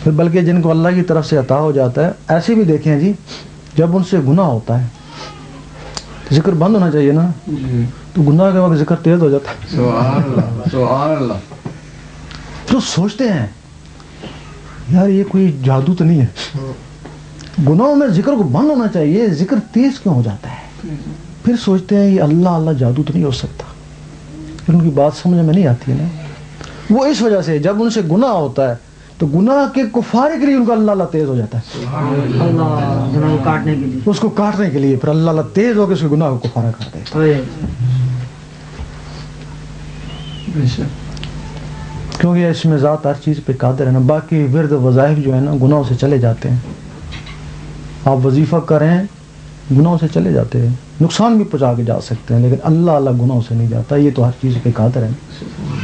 پھر بلکہ جن کو اللہ کی طرف سے عطا ہو جاتا ہے ایسے بھی دیکھیں جی، جب ان سے گناہ ہوتا ہے ذکر بند ہونا چاہیے نا، تو گناہ کے وقت ذکر تیز ہو جاتا ہے. سبحان اللہ سبحان اللہ. تو سوچتے ہیں یار یہ کوئی جادو تو نہیں ہے، گناہوں میں ذکر کو بند ہونا چاہیے، ذکر تیز کیوں ہو جاتا ہے؟ پھر سوچتے ہیں یہ اللہ جادو تو نہیں ہو سکتا. پھر ان کی بات سمجھ میں نہیں آتی ہے نا. وہ اس وجہ سے جب ان سے گناہ ہوتا ہے تو گناہ کے کفارے کے لیے ان کا اللہ تیز ہو جاتا ہے، اس کو کاٹنے کے لیے. پھر اللہ تیز ہو کے اس کے گناہ کو کفارہ کر دیتا ہے. کیونکہ اس میں ذات ہر چیز پہ قادر ہے نا. باقی ورد وظائف جو ہے نا گناہوں سے چلے جاتے ہیں. آپ وظیفہ کریں گناہوں سے چلے جاتے ہیں، نقصان بھی پہنچا کے جا سکتے ہیں، لیکن اللہ گناہوں سے نہیں جاتا. یہ تو ہر چیز پہ قادر ہے،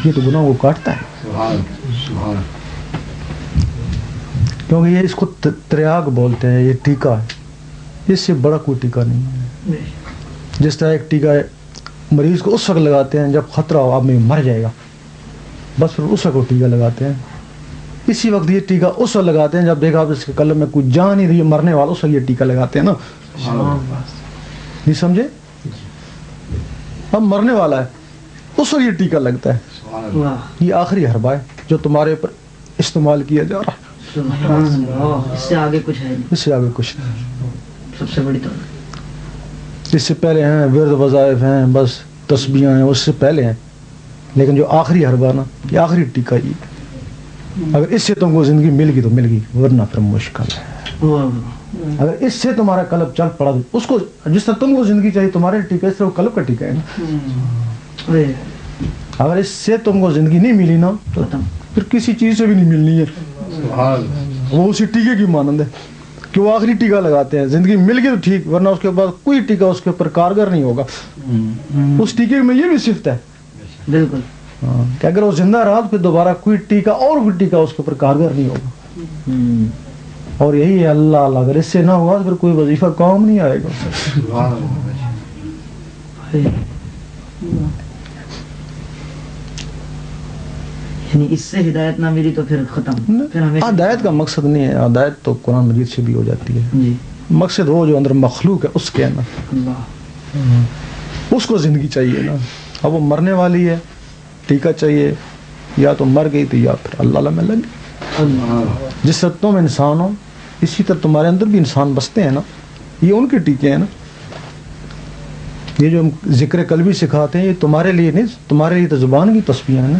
یہ تو گناہوں کو کاٹتا ہے. کیونکہ یہ اس کو تریاگ بولتے ہیں، یہ ٹیکا ہے، اس سے بڑا کوئی ٹیکا نہیں ہے. جس طرح ایک ٹیکا ہے مریض کو اس وقت لگاتے ہیں جب خطرہ ہو آپ میں مر جائے گا، بس پھر اس وقت ٹیکا لگاتے ہیں. اسی وقت یہ ٹیکا اس وقت لگاتے ہیں جب دیکھا آپ اس کے قلب میں کوئی جان ہی رہی مرنے والا، اس وقت یہ ٹیکا لگاتے ہیں نا. نہیں سمجھے؟ اب مرنے والا ہے اس وقت یہ ٹیکا لگتا ہے. یہ آخری حربہ ہے جو تمہارے اوپر استعمال کیا جا رہا ہے. اس سے آگے کچھ ہے، اس سے آگے کچھ نہیں. سب سے بڑی طاقت اس سے پہلے ہیں ورد وظائف ہیں، بس تسبیحاں ہیں، اس سے پہلے ہیں. لیکن جو آخری حربہ نا، یہ آخری ٹیکا ہی. اگر اس سے تم کو زندگی مل گئی تو مل گئی، ورنہ پھر مشکل ہے. اگر اس سے تمہارا قلب چل پڑا تو اس کو جس طرح تم کو زندگی چاہیے تمہارے ٹیکا، اس طرح وہ قلب کا ٹیکا ہے نا. اگر اس سے تم کو زندگی نہیں ملی نا تو پھر کسی چیز سے بھی نہیں ملنی ہے. وہ اسی ٹیکے کی مانند ہے کہ وہ آخری ٹیکا لگاتے ہیں. زندگی مل گئی تو ٹھیک، ورنہ اس کے بعد کوئی ٹیکا اس کے اوپر کارگر نہیں ہوگا. اس ٹیکے میں یہ بھی صفت ہے بالکل کہ اگر وہ زندہ رہا تو پھر دوبارہ کوئی ٹیکا اور کوئی ٹیکا اس کے اوپر کارگر نہیں ہوگا. اور یہی ہے اللہ اگر اس سے نہ ہوا تو پھر کوئی وظیفہ کام نہیں آئے گا. یعنی اس سے ہدایت نہ ملی تو پھر ختم. ہدایت کا مقصد نہیں ہے، ہدایت تو قرآن مجید سے بھی ہو جاتی ہے. مقصد وہ جو اندر مخلوق ہے اس کے اندر اس کو زندگی چاہیے نا. اب وہ مرنے والی ہے، ٹیکا چاہیے، یا تو مر گئی تو یا پھر اللہ میں لگ گئی. جس طرح تم انسان ہو اسی طرح تمہارے اندر بھی انسان بستے ہیں نا. یہ ان کے ٹیکے ہیں نا. یہ جو ذکر قلبی سکھاتے ہیں یہ تمہارے لیے نہیں، تمہارے لیے تو زبان کی تسبیحیں ہیں نا.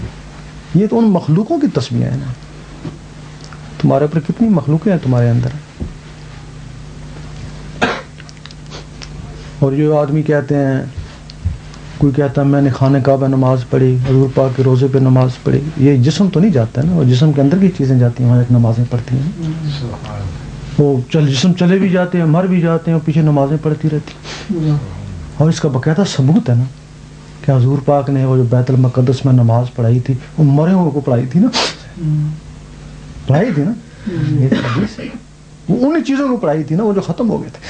یہ تو ان مخلوقوں کی تسبیحیں ہیں نا. تمہارے اوپر کتنی مخلوقیں ہیں تمہارے اندر. اور جو آدمی کہتے ہیں، کوئی کہتا ہے میں نے خانہ کعبہ نماز پڑھی، حضور پاک کے روزے پہ نماز پڑھی، یہ جسم تو نہیں جاتا ہے نا، وہ جسم کے اندر کی چیزیں جاتی ہیں وہاں، ایک نمازیں پڑھتی ہیں. وہ جسم چلے بھی جاتے ہیں، مر بھی جاتے ہیں، اور پیچھے نمازیں پڑھتی رہتی ہیں. اور اس کا باقاعدہ ثبوت ہے نا کہ حضور پاک نے وہ جو بیت المقدس میں نماز پڑھائی تھی وہ مرے ہوئے کو پڑھائی تھی نا. پڑھائی تھی نا. وہ انہیں چیزوں کو پڑھائی تھی نا وہ جو ختم ہو گئے تھے.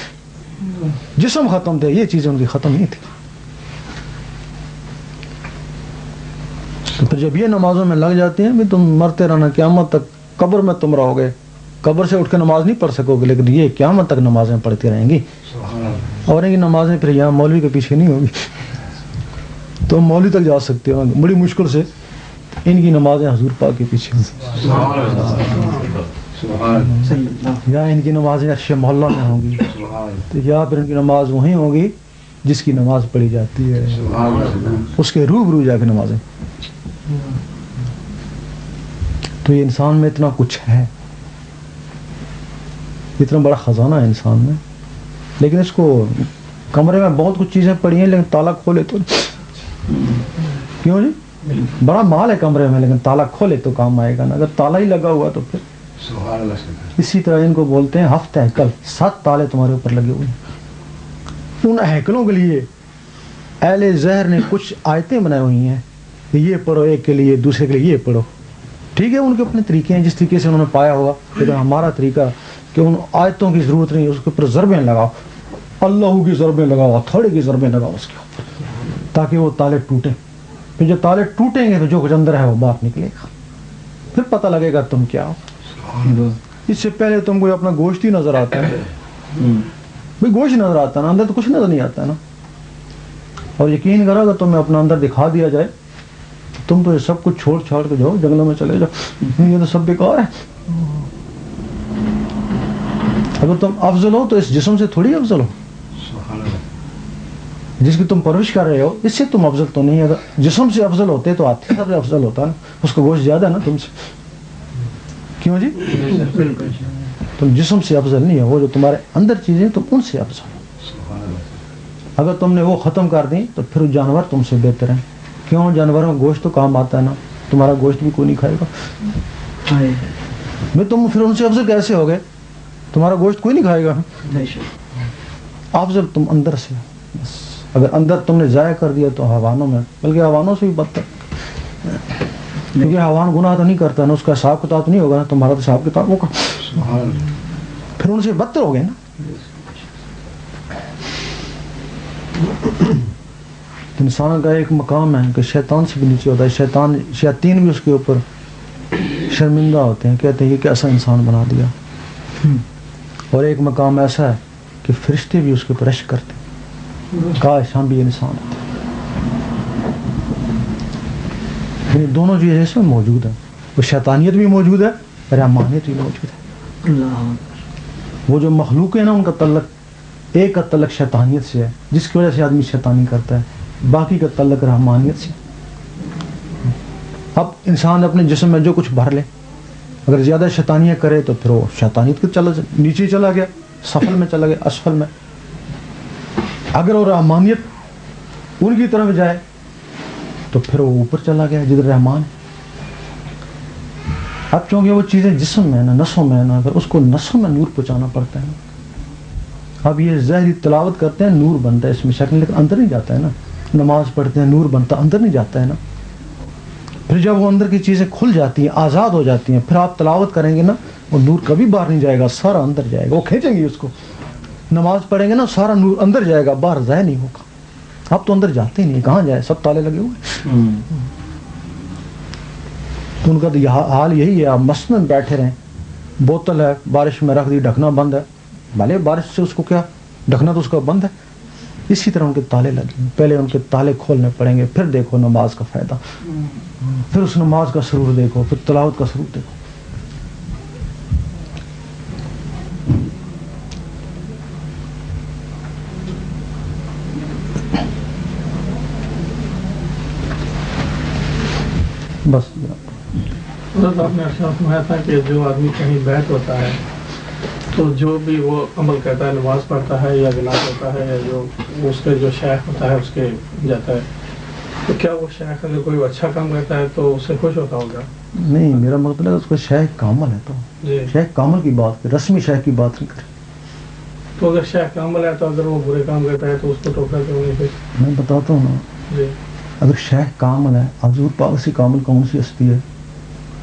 جسم ختم تھے، یہ چیزیں ان کی ختم نہیں تھی. تو پھر جب یہ نمازوں میں لگ جاتی ہیں بھی تم مرتے رہنا قیامت تک، قبر میں تم رہو گے، قبر سے اٹھ کے نماز نہیں پڑھ سکو گے، لیکن یہ قیامت تک نمازیں پڑھتی رہیں گی. اور ان کی نمازیں پھر یہاں مولوی کے پیچھے نہیں ہوگی. تو مولوی تک جا سکتے ہو بڑی مشکل سے، ان کی نمازیں حضور پاک کے پیچھے ہوں یا ان کی نمازیں عرش محلہ میں ہوں گی، تو یا پھر ان کی نماز وہیں ہوگی جس کی نماز پڑھی جاتی ہے، اس کے روبرو جا کے نمازیں. تو یہ انسان میں اتنا کچھ ہے، اتنا بڑا خزانہ ہے انسان میں، لیکن اس کو کمرے میں بہت کچھ چیزیں پڑی ہیں لیکن تالا کھولے تو کیوں جی؟ بڑا مال ہے کمرے میں لیکن تالا کھولے تو کام آئے گا نا. اگر تالا ہی لگا ہوا تو پھر. اسی طرح ان کو بولتے ہیں ہفت ہیکل، 7 تالے تمہارے اوپر لگے ہوئے ہیں. ان ہیکلوں کے لیے اہل زہر نے کچھ آیتیں بنائی ہوئی ہیں کہ یہ پڑھو ایک کے لیے، دوسرے کے لیے یہ پڑھو. ٹھیک ہے، ان کے اپنے طریقے ہیں جس طریقے سے انہوں نے پایا ہوگا، لیکن ہمارا طریقہ کہ ان آیتوں کی ضرورت نہیں، اس کے اوپر ضربیں لگاؤ، اللہ کی ضربیں لگاؤ، ہتھوڑے کی ضربیں لگاؤ اس کے اوپر تاکہ وہ تالے ٹوٹیں. پھر جب تالے ٹوٹیں گے تو جو کچھ اندر ہے وہ باہر نکلے گا. پھر پتہ لگے گا تم کیا ہو. اس سے پہلے تم کو اپنا گوشت ہی نظر آتا ہے بھائی, گوشت نظر آتا ہے نا, اندر تو کچھ نظر نہیں آتا ہے نا. اور یقین کرو اگر تمہیں اپنا اندر دکھا دیا جائے تم تو یہ سب کچھ چھوڑ چھاڑ کے جاؤ, جنگلوں میں چلے جاؤ, یہ تو سب بیکار ہے. اگر تم افضل ہو تو اس جسم سے تھوڑی افضل ہو, جس کی تم پرورش کر رہے ہو اس سے تم افضل تو نہیں. اگر جسم سے افضل ہوتے تو ہاتھی سب سے افضل ہوتا نا, اس کا گوشت زیادہ ہے نا تم سے. کیوں جی؟ تم جسم سے افضل نہیں ہے, وہ جو تمہارے اندر چیزیں تم ان سے افضل ہو. اگر تم نے وہ ختم کر دی تو پھر جانور تم سے بہتر ہیں. کیوں؟ جانوروں کا گوشت تو کام آتا ہے نا, تمہارا گوشت بھی کوئی نہیں کھائے گا. میں تم پھر ان سے افضل کیسے ہو گئے؟ تمہارا گوشت کوئی نہیں کھائے گا. افضل تم اندر سے. بس اگر اندر تم نے ضائع کر دیا تو حیوانوں میں, بلکہ حیوانوں سے بھی بدتر, کیونکہ حیوان گناہ تو نہیں کرتا نا, اس کا حساب کتاب نہیں ہوگا نا, تمہارا تو حساب کتاب ہوگا, پھر ان سے بدتر ہو گئے نا. انسان کا ایک مقام ہے کہ شیطان سے بھی نیچے ہوتا ہے. شیاطین بھی اس کے اوپر شرمندہ ہوتے ہیں, کہتے ہیں یہ کیسا انسان بنا دیا. اور ایک مقام ایسا ہے کہ فرشتے بھی اس کے اوپر رشک کرتے ہیں, کاش ہم بھی انسان ہوتے. یعنی دونوں چیزیں اس میں موجود ہیں, وہ شیطانیت بھی موجود ہے, رحمانیت بھی موجود ہے. وہ جو مخلوق ہے نا ان کا تعلق, ایک کا تعلق شیطانیت سے ہے جس کی وجہ سے آدمی شیطانی کرتا ہے, باقی کا تعلق رحمانیت سے. اب انسان اپنے جسم میں جو کچھ بھر لے, اگر زیادہ شیطانیاں کرے تو پھر وہ شیطانیت کے نیچے چلا گیا, سفل میں چلا گیا, اسفل میں. اگر وہ رحمانیت ان کی طرف جائے تو پھر وہ اوپر چلا گیا جدھر رحمان ہے. اب چونکہ وہ چیزیں جسم میں ہے نا, نسوں میں ہے نا, اگر اس کو نسوں میں نور پہنچانا پڑتا ہے نا. اب یہ ظاہری تلاوت کرتے ہیں نور بنتا ہے اس میں شکل, لیکن اندر نہیں جاتا ہے نا. نماز پڑھتے ہیں نور بنتا, اندر نہیں جاتا ہے نا. پھر جب وہ اندر کی چیزیں کھل جاتی ہیں, آزاد ہو جاتی ہیں, پھر آپ تلاوت کریں گے نا, وہ نور کبھی باہر نہیں جائے گا, سارا اندر جائے گا. وہ کھینچیں گے اس کو, نماز پڑھیں گے نا, سارا نور اندر جائے گا, باہر ضائع نہیں ہوگا. اب تو اندر جاتے ہی نہیں, کہاں جائے, سب تالے لگے ہوئے. تو ان کا تو حال یہی ہے, آپ مسجد میں بیٹھے رہیں, بوتل ہے بارش میں رکھ دی, ڈھکنا بند ہے, بھلے بارش سے اس کو کیا, ڈھکنا تو اس کا بند ہے. اسی طرح ان کے تالے لگے, پہلے ان کے تالے کھولنے پڑیں گے, پھر دیکھو نماز کا فائدہ, پھر اس نماز کا سرور دیکھو, پھر تلاوت کا سرور دیکھو. بس آپ نے ارشاد فرمایا تھا کہ جو آدمی کہیں بیت ہوتا ہے تو جو بھی وہ عمل کرتا ہے, نماز پڑھتا ہے یا گناہ کرتا ہے, یا جو اس کے جو شیخ ہوتا ہے اس کے جاتا ہے, تو کیا وہ شیخ اگر کوئی اچھا کام کرتا ہے تو اس سے خوش ہوتا ہوگا؟ نہیں, میرا مطلب ہے اس کو شیخ کامل ہے, تو شیخ کامل کی بات کرے, رسمی شیخ کی بات نہیں کرے. تو اگر شیخ کامل ہے تو اگر وہ برے کام کرتا ہے تو اس کو ٹوکرا کیوں نہیں؟ میں بتاتا ہوں نا, اگر شیخ کامل ہے, حضور پاک سے کامل کون سی ہستی ہے؟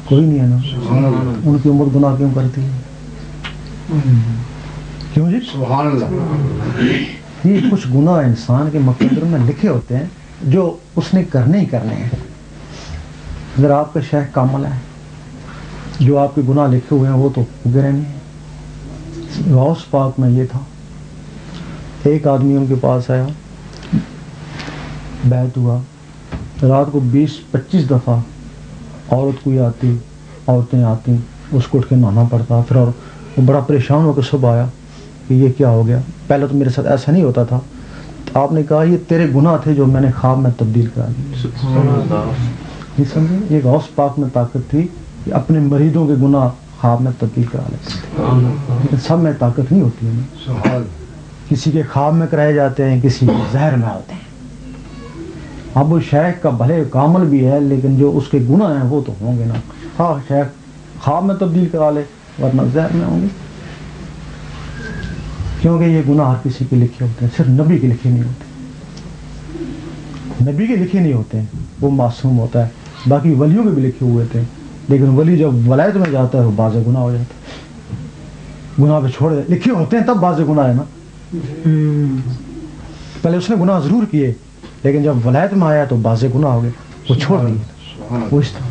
کوئی نہیں ہے نا. ان کی عمر گناہ کیوں کرتی ہے؟ کیوں جی؟ سبحان اللہ. یہ کچھ گناہ انسان کے مقدر میں لکھے ہوتے ہیں جو اس نے کرنے ہی کرنے ہیں. اگر آپ کا شیخ کامل ہے, جو آپ کے گناہ لکھے ہوئے ہیں وہ تو گرے نہیں ہیں. غوث پاک میں یہ تھا, ایک آدمی ان کے پاس آیا, بیعت ہوا, رات کو 20-25 دفعہ عورت کوئی آتی, عورتیں آتی, اس کو اٹھ کے نہانا پڑتا. پھر اور وہ بڑا پریشان ہو کے صبح آیا کہ یہ کیا ہو گیا, پہلے تو میرے ساتھ ایسا نہیں ہوتا تھا. آپ نے کہا یہ تیرے گناہ تھے جو میں نے خواب میں تبدیل کرا دیے. نہیں سمجھے, یہ غوث پاک میں طاقت تھی کہ اپنے مریضوں کے گناہ خواب میں تبدیل کرا لیتے تھے, لیکن سب میں طاقت نہیں ہوتی ہے. کسی کے خواب میں کرائے جاتے ہیں, کسی کے زہر میں ہوتے ہیں. اب وہ شیخ کا بھلے کامل بھی ہے, لیکن جو اس کے گناہ ہیں وہ تو ہوں گے نا. ہاں, شیخ خواب میں تبدیل کرا لے, ورنہ زہر میں ہوں گے. کیونکہ یہ گناہ ہر کسی کے لکھے ہوتے ہیں, صرف نبی کے لکھے نہیں ہوتے. نبی کے لکھے نہیں ہوتے ہیں, وہ معصوم ہوتا ہے. باقی ولیوں کے بھی لکھے ہوئے تھے, لیکن ولی جب ولایت میں جاتا ہے وہ باز گناہ ہو جاتا ہے. گناہ پہ چھوڑ دے, لکھے ہوتے ہیں تب باز گناہ ہے نا. پہلے اس نے گناہ ضرور کیے, لیکن جب ولایت میں آیا تو باز گناہ ہو گئے, وہ چھوڑ دیے. وہ اس طرح